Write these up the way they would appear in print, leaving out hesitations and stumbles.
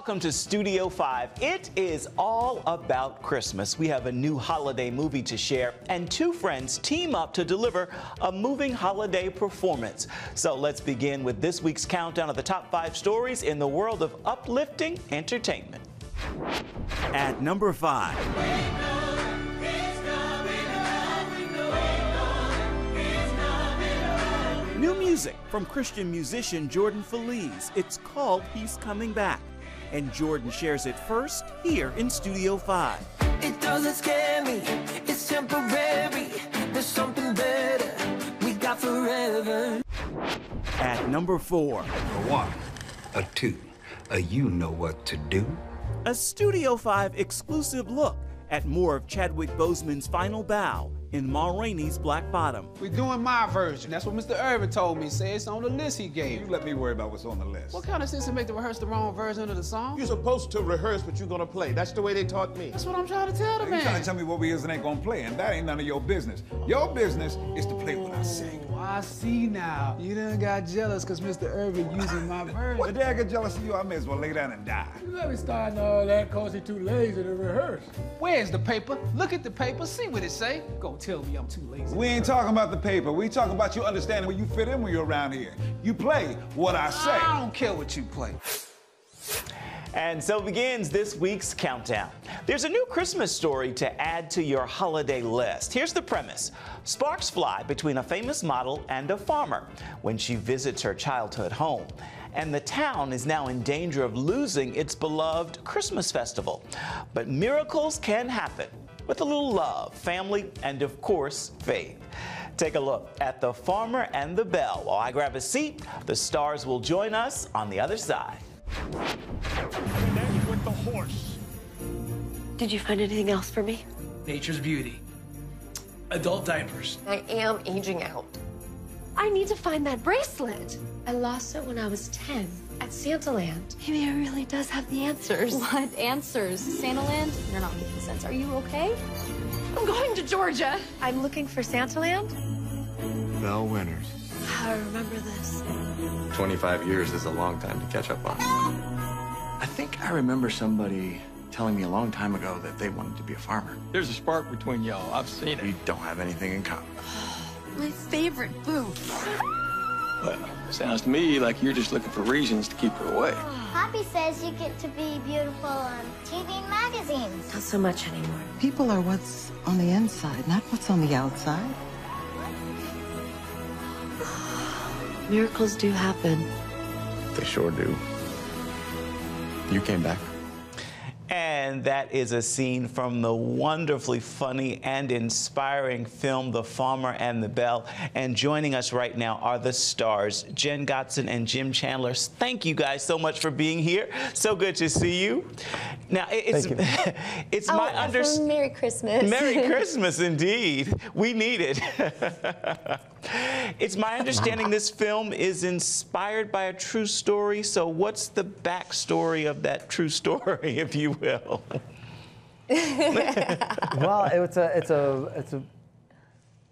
Welcome to Studio 5. It is all about Christmas. We have a new holiday movie to share, and two friends team up to deliver a moving holiday performance. So let's begin with this week's countdown of the top 5 stories in the world of uplifting entertainment. At number 5. New music from Christian musician Jordan Feliz. It's called He's Coming Back. And Jordan shares it first here in Studio 5. It doesn't scare me, it's temporary. There's something better we got forever. At number 4. A 1, a 2, a you know what to do. A Studio 5 exclusive look at more of Chadwick Boseman's final bow in Ma Rainey's Black Bottom. We're doing my version. That's what Mr. Irvin told me. Say it's on the list he gave. You let me worry about what's on the list. What kind of sense to make to rehearse the wrong version of the song? You're supposed to rehearse what you're gonna play. That's the way they taught me. That's what I'm trying to tell the You man. trying to tell me what we is and ain't gonna play, and that ain't none of your business. Your business is to play what I say. Oh, I see now. You done got jealous because Mr. Irvin using my version. What the hell I get jealous of you? I may as well lay down and die. You let me start all that cause you're too lazy to rehearse. Where's the paper? Look at the paper, see what it say. Go tell me I'm too lazy. We ain't talking about the paper. We talking about you understanding where you fit in when you're around here. You play what I say. I don't care what you play. And so begins this week's countdown. There's a new Christmas story to add to your holiday list. Here's the premise. Sparks fly between a famous model and a farmer when she visits her childhood home. And the town is now in danger of losing its beloved Christmas festival. But miracles can happen with a little love, family, and of course, faith. Take a look at The Farmer and the Belle. While I grab a seat, the stars will join us on the other side. And then with the horse. Did you find anything else for me? Nature's beauty. Adult diapers. I am aging out. I need to find that bracelet. I lost it when I was 10 at Santaland. Maybe it really does have the answers. What answers? Santaland? You're not making sense. Are you okay? I'm going to Georgia. I'm looking for Santaland. Bell winners. I remember this. 25 years is a long time to catch up on. I think I remember somebody telling me a long time ago that they wanted to be a farmer. There's a spark between y'all. I've seen it. We don't have anything in common. My favorite booth. Well, sounds to me like you're just looking for reasons to keep her away. Poppy says you get to be beautiful on TV and magazines. Not so much anymore. People are what's on the inside, not what's on the outside. Miracles do happen. They sure do. You came back. And that is a scene from the wonderfully funny and inspiring film, The Farmer and the Belle. And joining us right now are the stars, Jenn, Gotzon, and Jim Chandler. Thank you guys so much for being here. So good to see you. Now, it's my understanding. Merry Christmas. Merry Christmas, indeed. We need it. It's my understanding this film is inspired by a true story. So what's the backstory of that true story, if you will? Well,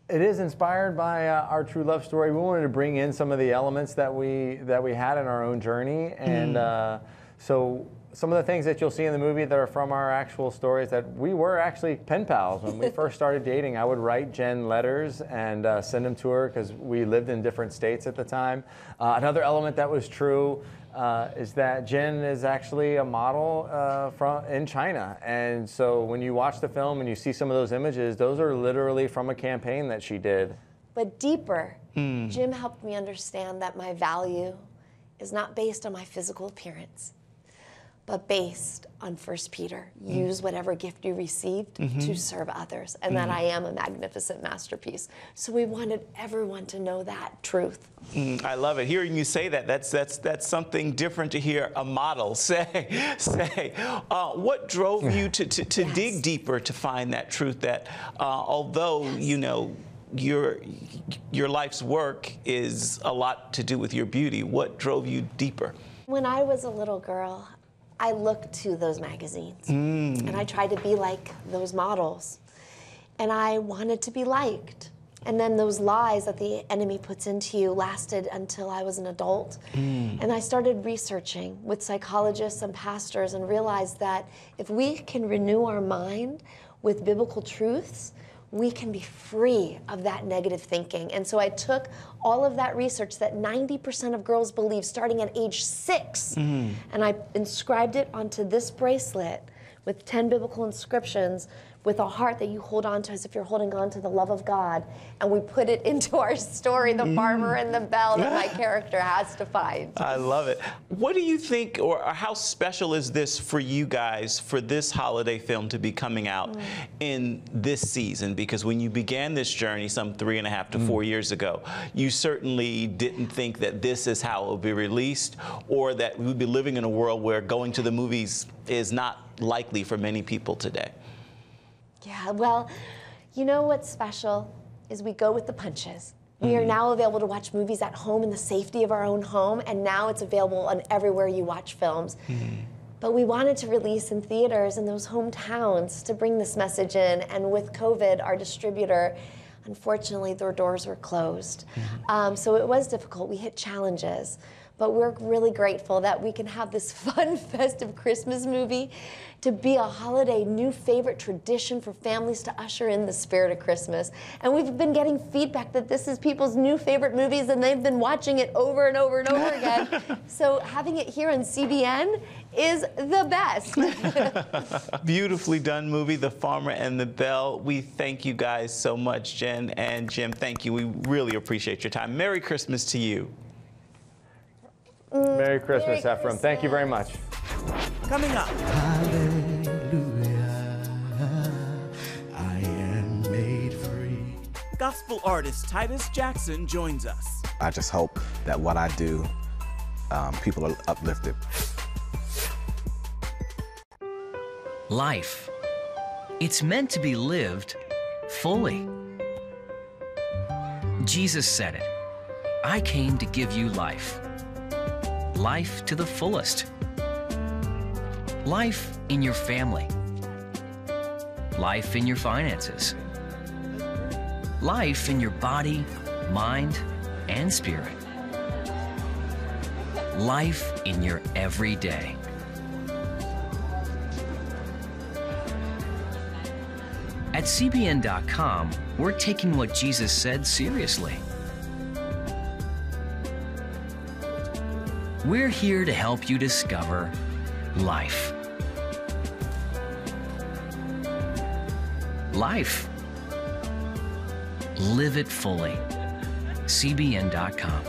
it is inspired by our true love story. We wanted to bring in some of the elements that we had in our own journey, and so some of the things that you'll see in the movie that are from our actual stories, that we were actually pen pals. When we first started dating, I would write Jenn letters and send them to her because we lived in different states at the time. Another element that was true is that Jenn is actually a model in China. And so when you watch the film and you see some of those images, those are literally from a campaign that she did. But deeper, Jim helped me understand that my value is not based on my physical appearance, but based on 1 Peter. Use whatever gift you received to serve others, and that I am a magnificent masterpiece. So we wanted everyone to know that truth. I love it. Hearing you say that, that's something different to hear a model say. What drove you to dig deeper to find that truth, that although, you know, your life's work is a lot to do with your beauty, what drove you deeper? When I was a little girl, I looked to those magazines, and I tried to be like those models, and I wanted to be liked. And then those lies that the enemy puts into you lasted until I was an adult. And I started researching with psychologists and pastors and realized that if we can renew our mind with biblical truths, we can be free of that negative thinking. And so I took all of that research that 90% of girls believe starting at age 6, and I inscribed it onto this bracelet with 10 biblical inscriptions with a heart that you hold on to as if you're holding on to the love of God. And we put it into our story, The Farmer and the Belle, that my character has to find. I love it. What do you think, or how special is this for you guys, for this holiday film to be coming out in this season? Because when you began this journey some 3.5 to 4 years ago, you certainly didn't think that this is how it would be released, or that we would be living in a world where going to the movies is not likely for many people today. Yeah, well, you know what's special is we go with the punches. We are now available to watch movies at home in the safety of our own home, and now it's available on everywhere you watch films. But we wanted to release in theaters in those hometowns to bring this message in, and with COVID, our distributor, unfortunately, their doors were closed. So it was difficult. We hit challenges. But we're really grateful that we can have this fun, festive Christmas movie to be a holiday new favorite tradition for families to usher in the spirit of Christmas. And we've been getting feedback that this is people's new favorite movies, and they've been watching it over and over and over again. So having it here on CBN is the best. Beautifully done movie, The Farmer and the Belle. We thank you guys so much, Jen and Jim. Thank you. We really appreciate your time. Merry Christmas to you. Merry Christmas, Ephraim. Thank you very much. Coming up. Hallelujah, I am made free. Gospel artist Titus Jackson joins us. I just hope that what I do, people are uplifted. Life. It's meant to be lived fully. Jesus said it. I came to give you life. Life to the fullest. Life in your family. Life in your finances. Life in your body, mind, and spirit. Life in your everyday. At CBN.com, we're taking what Jesus said seriously. We're here to help you discover life. Life. Live it fully. CBN.com.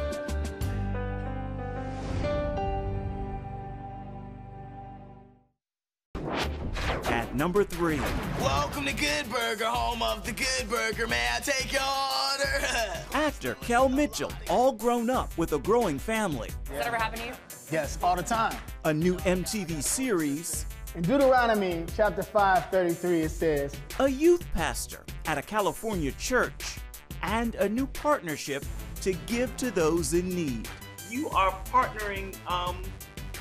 At number 3. Welcome to Good Burger, home of the Good Burger. May I take your order? Actor Kel Mitchell, all grown up with a growing family. Does that ever happen to you? Yes, all the time. A new MTV series. In Deuteronomy chapter 5:33, it says, A youth pastor at a California church. And a new partnership to give to those in need. You are partnering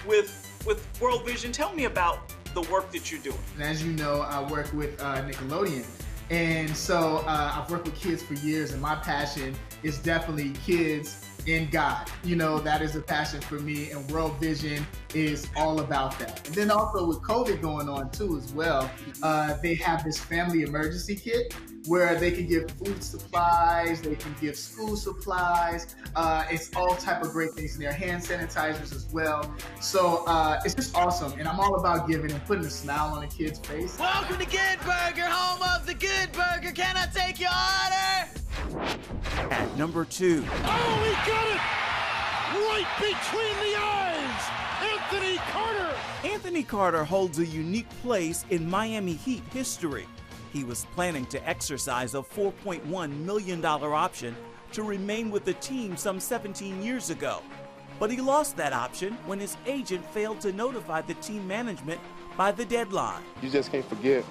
with World Vision. Tell me about the work that you're doing. And as you know, I work with Nickelodeon. And so I've worked with kids for years, and my passion is definitely kids in God. You know, that is a passion for me, and World Vision is all about that. And then also with COVID going on too as well, they have this family emergency kit where they can give food supplies, they can give school supplies, it's all type of great things in there, hand sanitizers as well. So it's just awesome, and I'm all about giving and putting a smile on a kid's face. Welcome to Good Burger, home of the Good Burger. Can I take your order? At number 2. Oh, he got it! Right between the eyes! Anthony Carter! Anthony Carter holds a unique place in Miami Heat history. He was planning to exercise a $4.1 million option to remain with the team some 17 years ago. But he lost that option when his agent failed to notify the team management by the deadline. You just can't forget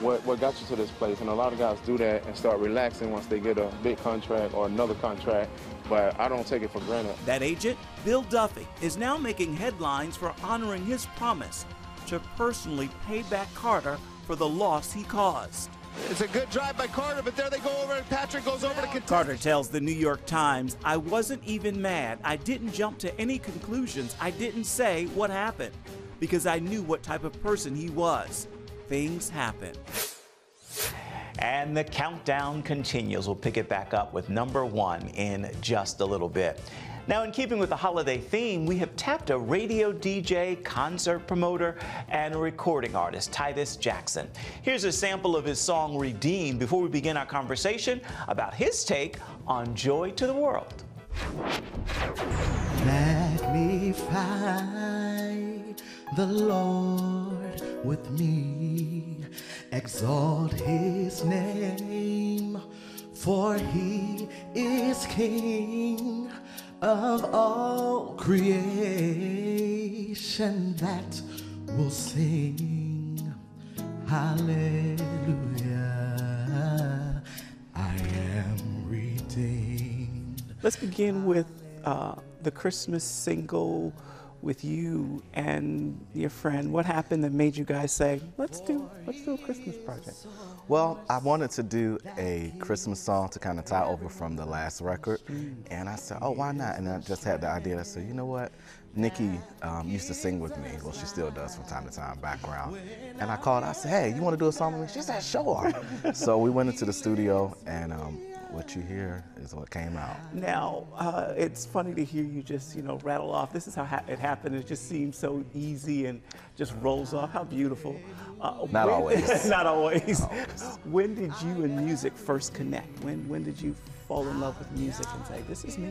what got you to this place, and a lot of guys do that and start relaxing once they get a big contract or another contract, but I don't take it for granted. That agent, Bill Duffy, is now making headlines for honoring his promise to personally pay back Carter for the loss he caused. It's a good drive by Carter, but there they go over, and Patrick goes over to contest. Carter tells the New York Times, "I wasn't even mad. I didn't jump to any conclusions. I didn't say what happened because I knew what type of person he was. Things happen." And the countdown continues. We'll pick it back up with number 1 in just a little bit. Now, in keeping with the holiday theme, we have tapped a radio DJ, concert promoter, and a recording artist, Titus Jackson. Here's a sample of his song, Redeemed, before we begin our conversation about his take on Joy to the World. Magnify the Lord with me, exalt his name, for he is King of all creation that will sing hallelujah, I am redeemed. Let's begin with the Christmas single with you and your friend. What happened that made you guys say, let's do a Christmas project? Well, I wanted to do a Christmas song to kind of tie over from the last record. And I said, oh, why not? And I just had the idea. I said, you know what? Nikki used to sing with me. Well, she still does from time to time, background. And I called her. I said, hey, you want to do a song with me? She said, sure. So we went into the studio, and what you hear is what came out. Now, it's funny to hear you just, rattle off. This is how it happened. It just seems so easy and just rolls off. How beautiful. Not always. Not always. When did you and music first connect? When did you fall in love with music and say, this is me?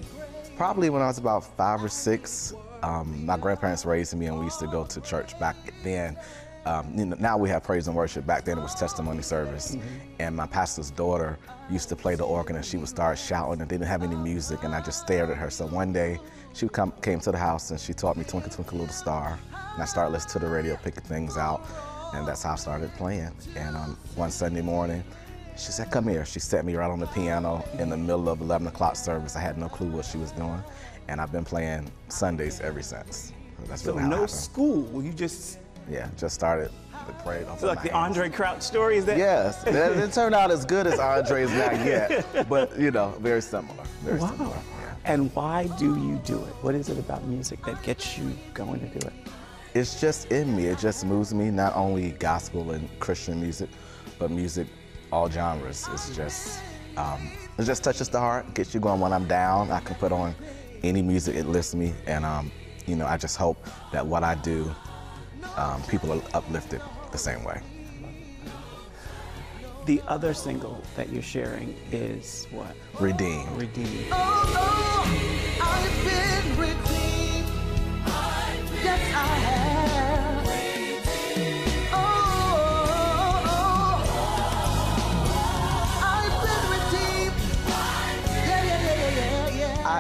Probably when I was about 5 or 6. My grandparents raised me, and we used to go to church back then. Now we have praise and worship. Back then it was testimony service. And my pastor's daughter used to play the organ, and she would start shouting and didn't have any music, and I just stared at her. So one day she came to the house and she taught me Twinkle Twinkle Little Star. And I started listening to the radio, picking things out, and that's how I started playing. And one Sunday morning, she said, come here. She set me right on the piano in the middle of 11 o'clock service. I had no clue what she was doing, and I've been playing Sundays ever since. So that's really how it happened. School, you just... Yeah, just started the parade. So like the Andre Crouch story, is that? Yes, it didn't turn out as good as Andre's not yet, but very similar. Very similar. Yeah. And why do you do it? What is it about music that gets you going to do it? It's just in me. It just moves me. Not only gospel and Christian music, but music, all genres. It's just, it just touches the heart, gets you going when I'm down. I can put on any music, it lifts me, and I just hope that what I do, people are uplifted the same way. The other single that you're sharing is what? Redeemed. Redeemed. Oh, I've been redeemed. Yes, I have. I've been redeemed.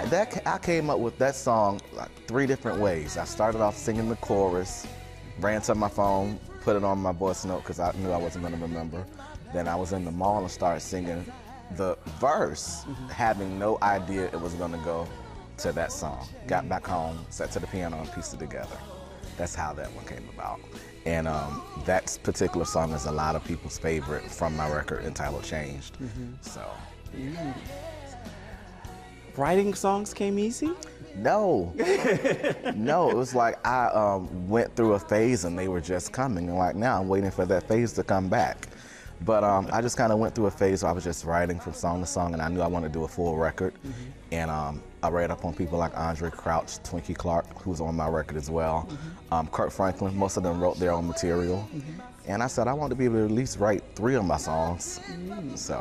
Yeah. I came up with that song like 3 different ways. I started off singing the chorus, ran to my phone, put it on my voice note because I knew I wasn't going to remember. Then I was in the mall and started singing the verse, having no idea it was going to go to that song. Got back home, sat to the piano, and pieced it together. That's how that one came about. And that particular song is a lot of people's favorite from my record, Untitled Changed. So. Writing songs came easy? No. No, it was like I went through a phase and they were just coming. And like now I'm waiting for that phase to come back. But I just kind of went through a phase where I was just writing from song to song, and I knew I wanted to do a full record. And I read up on people like Andre Crouch, Twinkie Clark, who's on my record as well. Kirk Franklin, most of them wrote their own material. And I said I wanted to be able to at least write 3 of my songs. So.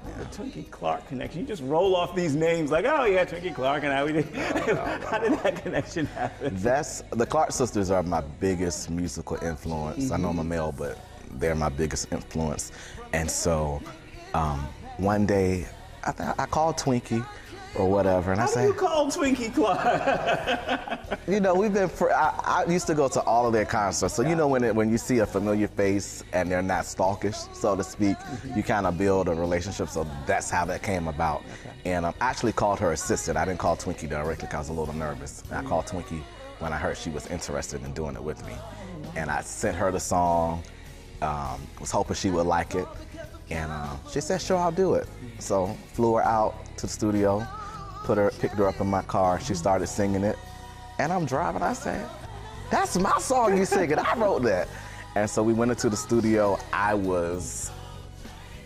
Yeah. The Twinkie Clark connection. You just roll off these names like, oh yeah, Twinkie Clark and how we did. How did that connection happen? The Clark sisters are my biggest musical influence. I know I'm a male, but they're my biggest influence. And so one day, I called Twinkie or whatever, and I said, how do you call Twinkie Clark? We've been. I used to go to all of their concerts, so you know when you see a familiar face and they're not stalkish, so to speak, you kind of build a relationship. So that's how that came about. And I actually called her assistant. I didn't call Twinkie directly because I was a little nervous. I called Twinkie when I heard she was interested in doing it with me, and I sent her the song. Was hoping she would like it. And she said, sure, I'll do it. So flew her out to the studio, picked her up in my car. She started singing it. And I'm driving, I said, that's my song you singing, I wrote that. And so we went into the studio. I was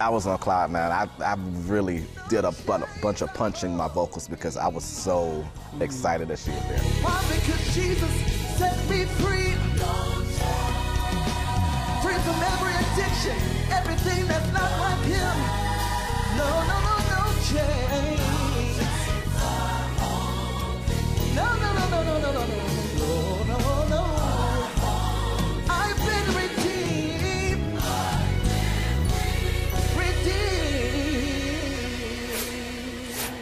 on cloud nine. I really did a bunch of punching my vocals because I was so excited that she was there. Why? Because Jesus set me free. Free from every addiction, everything that's not like him. No, no, no, no change. No, no, no, no, no, no, no, no, no, no, no. I've been redeemed.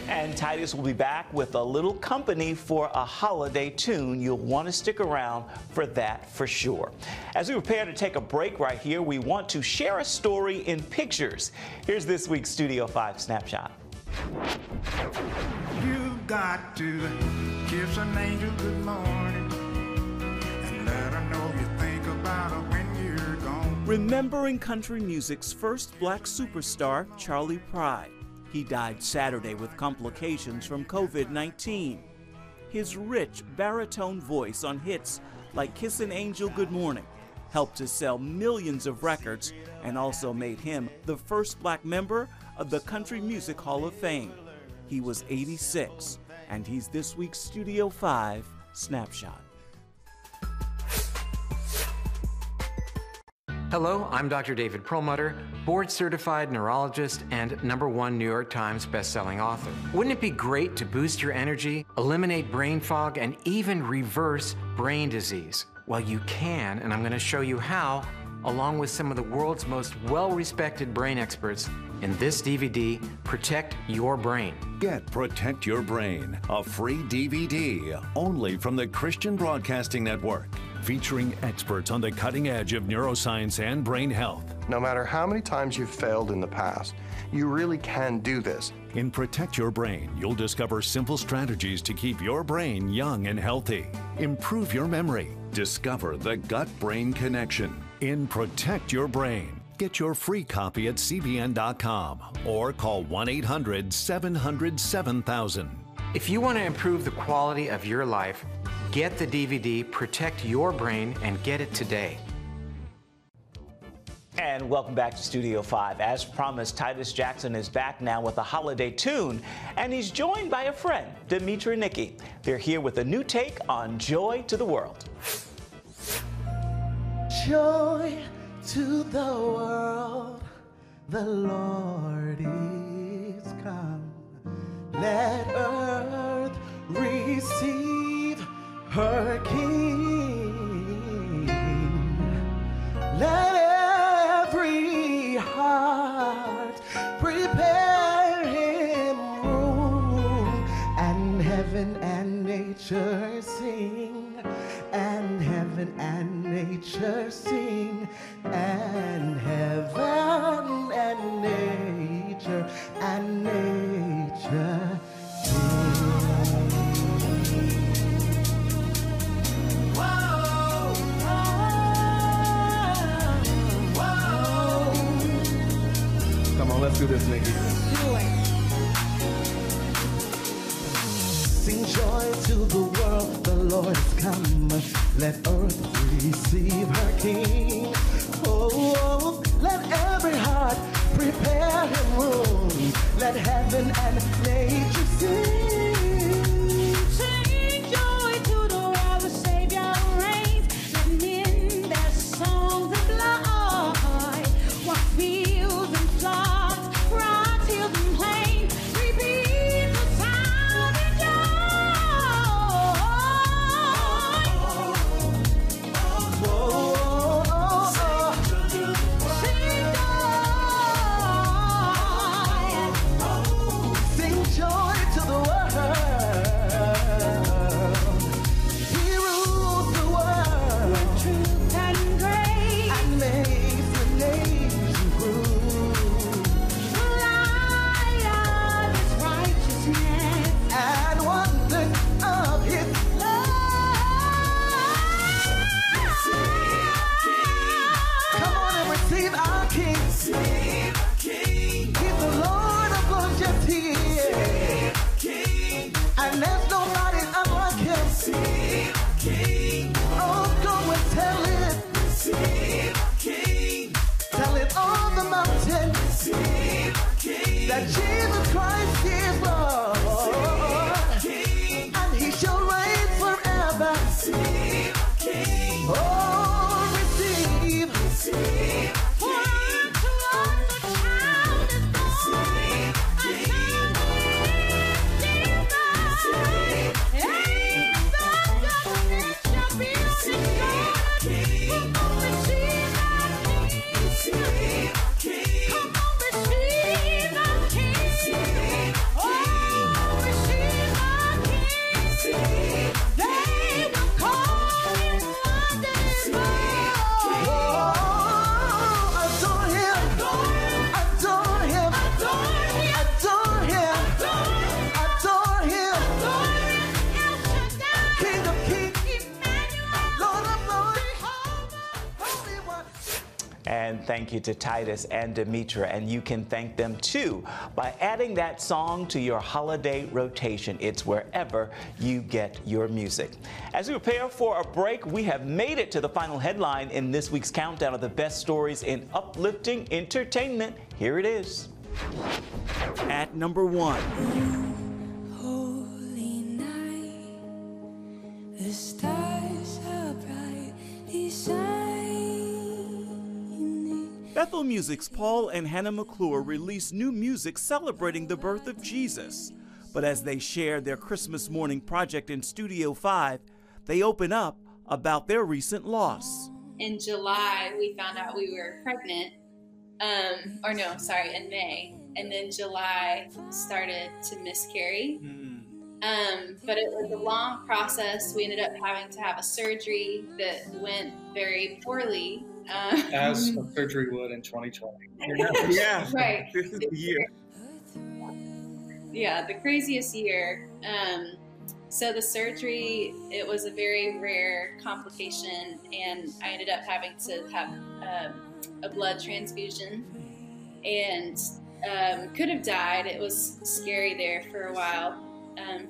And Titus will be back with a little company for a holiday tune. You'll want to stick around for that for sure. As we prepare to take a break right here, we want to share a story in pictures. Here's this week's Studio 5 Snapshot. You've got to kiss an angel good morning and let her know you think about her when you're gone. Remembering country music's first black superstar, Charlie Pride. He died Saturday with complications from COVID-19. His rich baritone voice on hits like Kiss an Angel Good Morning helped to sell millions of records and also made him the first black member of the Country Music Hall of Fame. He was 86, and he's this week's Studio 5 Snapshot. Hello, I'm Dr. David Perlmutter, board-certified neurologist and #1 New York Times best-selling author. Wouldn't it be great to boost your energy, eliminate brain fog, and even reverse brain disease? Well, you can, and I'm going to show you how, along with some of the world's most well-respected brain experts in this DVD, Protect Your Brain. Get Protect Your Brain, a free DVD only from the Christian Broadcasting Network, featuring experts on the cutting edge of neuroscience and brain health. No matter how many times you've failed in the past, you really can do this. In Protect Your Brain, you'll discover simple strategies to keep your brain young and healthy. Improve your memory. Discover the gut-brain connection. In Protect Your Brain. Get your free copy at cbn.com or call 1-800-700-7000. If you want to improve the quality of your life, get the DVD Protect Your Brain and get it today. And welcome back to Studio 5. As promised, Titus Jackson is back now with a holiday tune, and he's joined by a friend, Demitra Nikki. They're here with a new take on Joy to the World. Joy to the world, the Lord is come. Let earth receive her King. Let every heart prepare him room, and heaven and nature sing, and heaven and nature sing, and heaven and nature sing. Whoa, whoa. Come on, let's do this, Nikki. Sing joy to the world, the Lord is come. Let earth receive her King. Oh, let every heart prepare him room. Let heaven and nature sing. Sing joy to the world, the Savior reigns. Let men their songs employ. Walk fields and flocks, rocks, hills and plains. Repeat the sound of Sing joy to the world. thank you to Titus and Demitra, and you can thank them too by adding that song to your holiday rotation. It's wherever you get your music. As we prepare for a break, we have made it to the final headline in this week's countdown of the best stories in uplifting entertainment. Here it is. At number 1. Holy night, the stars are brightly shining. Bethel Music's Paul and Hannah McClure released new music celebrating the birth of Jesus. But as they share their Christmas morning project in Studio 5, they open up about their recent loss. In July, we found out we were pregnant. In May. And then July started to miscarry. But it was a long process. We ended up having to have a surgery that went very poorly. As a surgery would in 2020. Yeah, right. This is the year. Yeah, the craziest year. So the surgery, it was a very rare complication, and I ended up having to have a blood transfusion, and could have died. It was scary there for a while,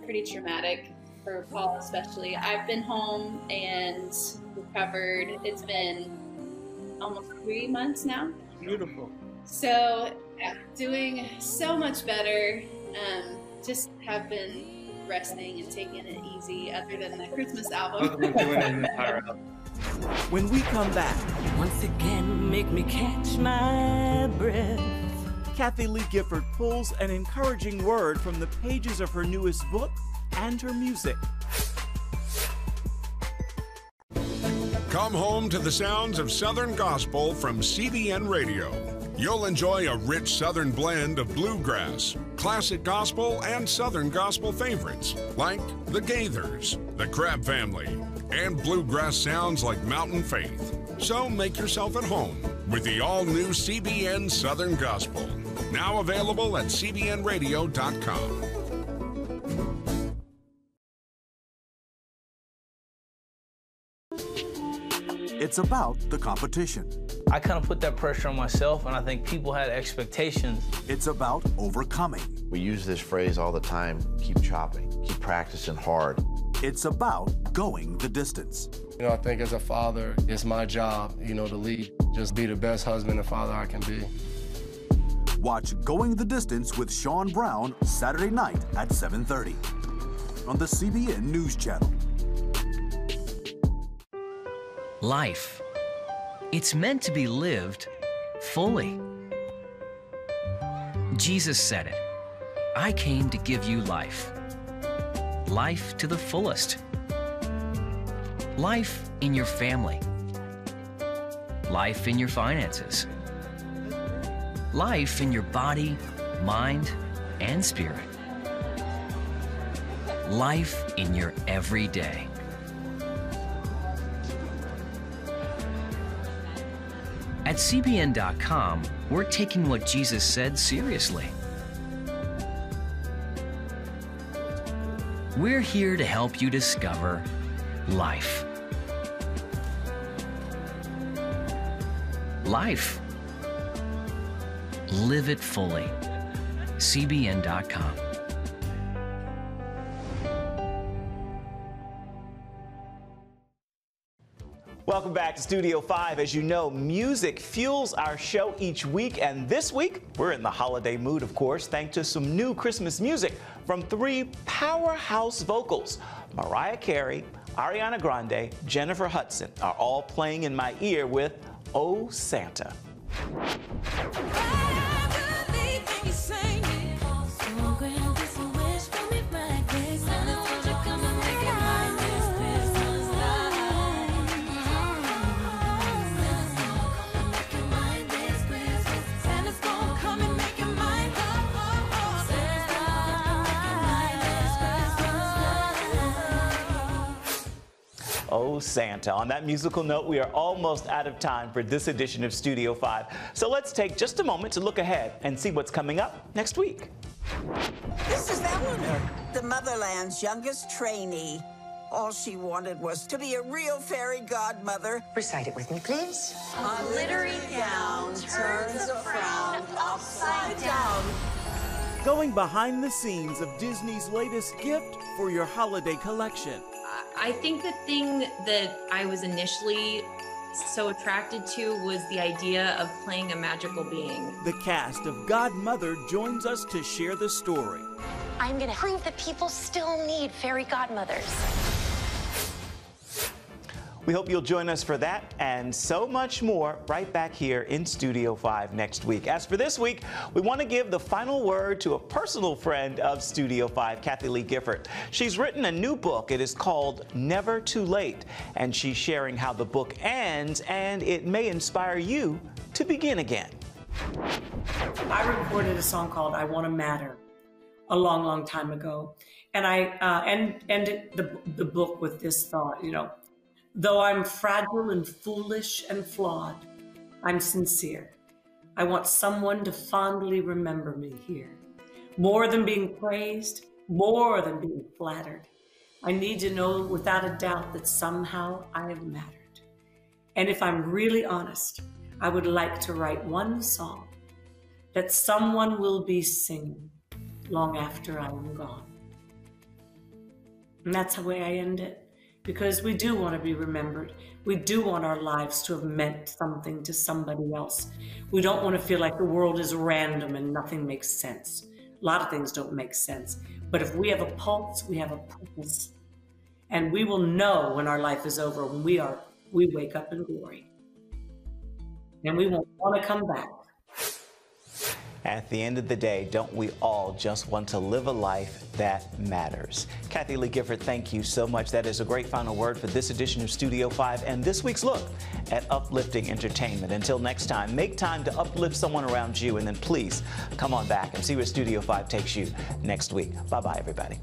pretty traumatic for Paul especially. I've been home and recovered. It's been almost 3 months now. Beautiful. So yeah, doing so much better. Just have been resting and taking it easy, other than the Christmas album. When we come back, Once again, make me catch my breath. Kathy Lee Gifford pulls an encouraging word from the pages of her newest book and her music. Come home to the sounds of Southern Gospel from CBN Radio. You'll enjoy a rich Southern blend of bluegrass, classic gospel, and Southern gospel favorites like the Gaithers, the Crab Family, and bluegrass sounds like Mountain Faith. So make yourself at home with the all-new CBN Southern Gospel, now available at cbnradio.com. It's about the competition. I kind of put that pressure on myself, and I think people had expectations. It's about overcoming. We use this phrase all the time, keep chopping, keep practicing hard. It's about going the distance. You know, I think as a father, it's my job, to lead. Just be the best husband and father I can be. Watch Going the Distance with Sean Brown Saturday night at 7:30 on the CBN News Channel. Life. It's meant to be lived fully. Jesus said it. I came to give you life. Life to the fullest. Life in your family. Life in your finances. Life in your body, mind, and spirit. Life in your everyday. At CBN.com, we're taking what Jesus said seriously. We're here to help you discover life. Life. Live it fully. CBN.com. Welcome back to Studio 5. As you know, music fuels our show each week, and this week we're in the holiday mood, of course, thanks to some new Christmas music from 3 powerhouse vocals. Mariah Carey, Ariana Grande, Jennifer Hudson are all playing in my ear with Oh Santa. Oh, Santa. On that musical note, we are almost out of time for this edition of Studio 5. So let's take just a moment to look ahead and see what's coming up next week. This is Eleanor, the Motherland's youngest trainee. All she wanted was to be a real fairy godmother. Recite it with me, please. A glittery gown turns a frown upside down. Going behind the scenes of Disney's latest gift for your holiday collection. I think the thing that I was initially so attracted to was the idea of playing a magical being. The cast of Godmother joins us to share the story. I'm going to prove that people still need fairy godmothers. We hope you'll join us for that and so much more right back here in Studio 5 next week. As for this week, we want to give the final word to a personal friend of Studio 5, Kathie Lee Gifford. She's written a new book. It is called Never Too Late, and she's sharing how the book ends, and it may inspire you to begin again. I recorded a song called I Want to Matter a long, long time ago, and I ended the book with this thought, you know, though I'm fragile and foolish and flawed, I'm sincere. I want someone to fondly remember me here. More than being praised, more than being flattered, I need to know without a doubt that somehow I have mattered. And if I'm really honest, I would like to write one song that someone will be singing long after I am gone. And that's the way I end it. Because we do want to be remembered. We do want our lives to have meant something to somebody else. We don't want to feel like the world is random and nothing makes sense. A lot of things don't make sense. But if we have a pulse, we have a purpose. And we will know when our life is over, when we wake up in glory. And we won't want to come back. At the end of the day, don't we all just want to live a life that matters? Kathie Lee Gifford, thank you so much. That is a great final word for this edition of Studio 5 and this week's look at uplifting entertainment. Until next time, make time to uplift someone around you, and then please come on back and see where Studio 5 takes you next week. Bye-bye, everybody.